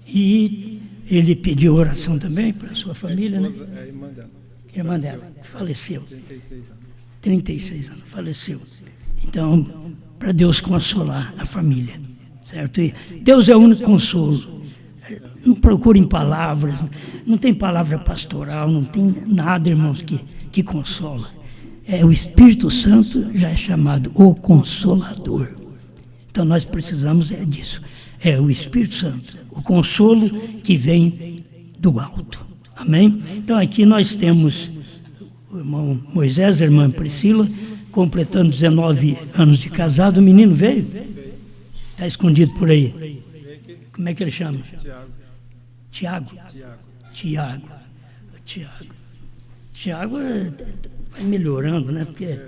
E ele pediu oração também para a sua família, né? É a irmã dela. Irmã dela, faleceu. 36 anos. 36 anos, faleceu. Então, para Deus consolar a família, certo? E Deus é o único consolo. Não procurem palavras, não tem palavra pastoral, não tem nada, irmãos, que consola. O Espírito Santo já é chamado o Consolador. Então, nós precisamos disso. É o Espírito Santo, o consolo que vem do alto. Amém? Então aqui nós temos o irmão Moisés, a irmã Priscila, completando 19 anos de casado. O menino veio? Está escondido por aí. Como é que ele chama? Tiago. Tiago vai melhorando, né? Porque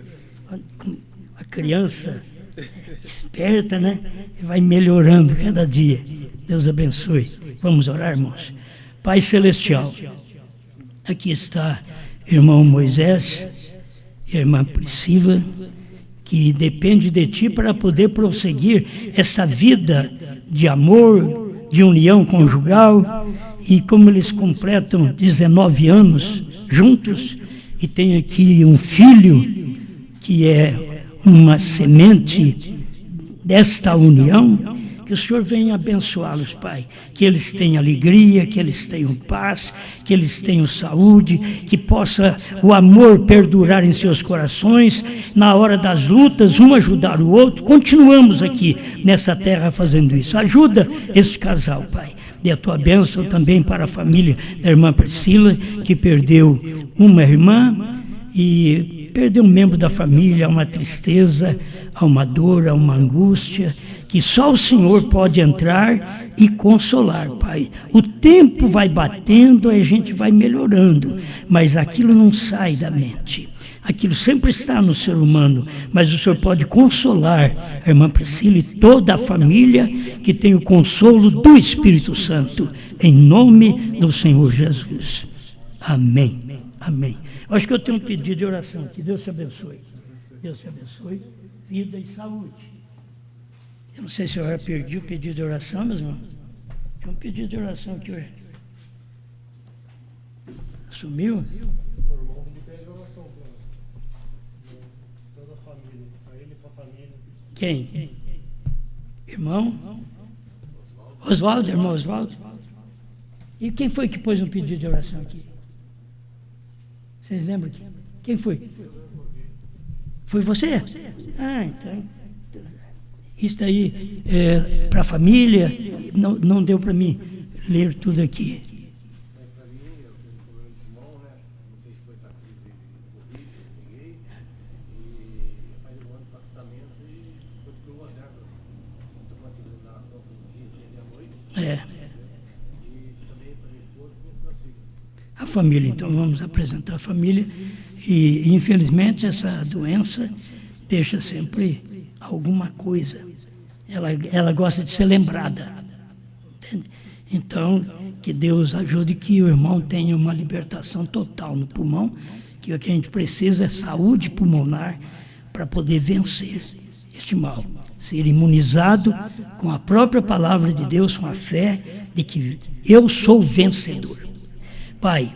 a criança esperta, né? Vai melhorando cada dia. Deus abençoe. Vamos orar, irmãos. Pai Celestial, aqui está irmão Moisés, irmã Priscila, que depende de Ti para poder prosseguir essa vida de amor, de união conjugal, e como eles completam 19 anos juntos, e tem aqui um filho que é uma semente desta união, que o Senhor venha abençoá-los, Pai, que eles tenham alegria, que eles tenham paz, que eles tenham saúde, que possa o amor perdurar em seus corações, na hora das lutas, um ajudar o outro. Continuamos aqui nessa terra fazendo isso. Ajuda esse casal, Pai. Dê a Tua bênção também para a família da irmã Priscila, que perdeu uma irmã e perdeu um membro da família, uma tristeza, uma dor, uma angústia, que só o Senhor pode entrar e consolar, Pai. O tempo vai batendo, a gente vai melhorando, mas aquilo não sai da mente. Aquilo sempre está no ser humano, mas o Senhor pode consolar a irmã Priscila e toda a família que tem o consolo do Espírito Santo, em nome do Senhor Jesus. Amém. Amém. Acho que eu tenho um pedido de oração. Que Deus te abençoe. Deus te abençoe. Vida e saúde. Eu não sei se eu já perdi o pedido de oração, meus irmãos. Tinha um pedido de oração que eu... Sumiu? O irmão pede oração para toda a família, para ele e para a família. Quem? Irmão? Oswaldo, irmão Oswaldo? E quem foi que pôs um pedido de oração aqui? Vocês lembram? Quem foi? Foi você? Ah, então... Isso aí é para a família, não deu para mim ler tudo aqui. A família, então vamos apresentar a família. E infelizmente essa doença deixa sempre alguma coisa. Ela gosta de ser lembrada. Entende? Então, que Deus ajude que o irmão tenha uma libertação total no pulmão, que o que a gente precisa é saúde pulmonar para poder vencer este mal. Ser imunizado com a própria palavra de Deus, com a fé de que eu sou vencedor. Pai,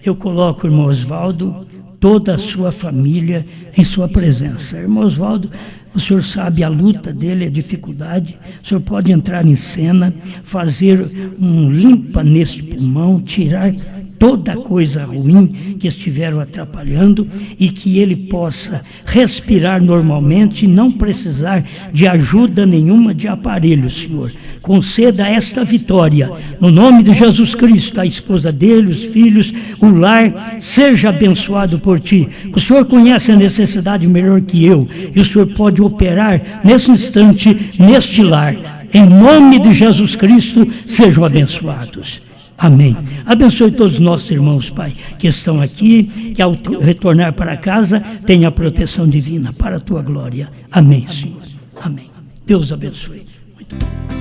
eu coloco o irmão Oswaldo, toda a sua família em sua presença. Irmão Oswaldo, o Senhor sabe a luta dele, a dificuldade. O Senhor pode entrar em cena, fazer um limpa nesse pulmão, tirar toda coisa ruim que estiveram atrapalhando e que ele possa respirar normalmente e não precisar de ajuda nenhuma de aparelho, Senhor. Conceda esta vitória, no nome de Jesus Cristo, a esposa dele, os filhos, o lar, seja abençoado por Ti. O Senhor conhece a necessidade melhor que eu, e o Senhor pode operar nesse instante, neste lar. Em nome de Jesus Cristo, sejam abençoados. Amém. Abençoe todos os nossos irmãos, Pai, que estão aqui, que ao retornar para casa, tenha a proteção divina para a Tua glória. Amém, Senhor. Amém. Deus abençoe. Muito bom.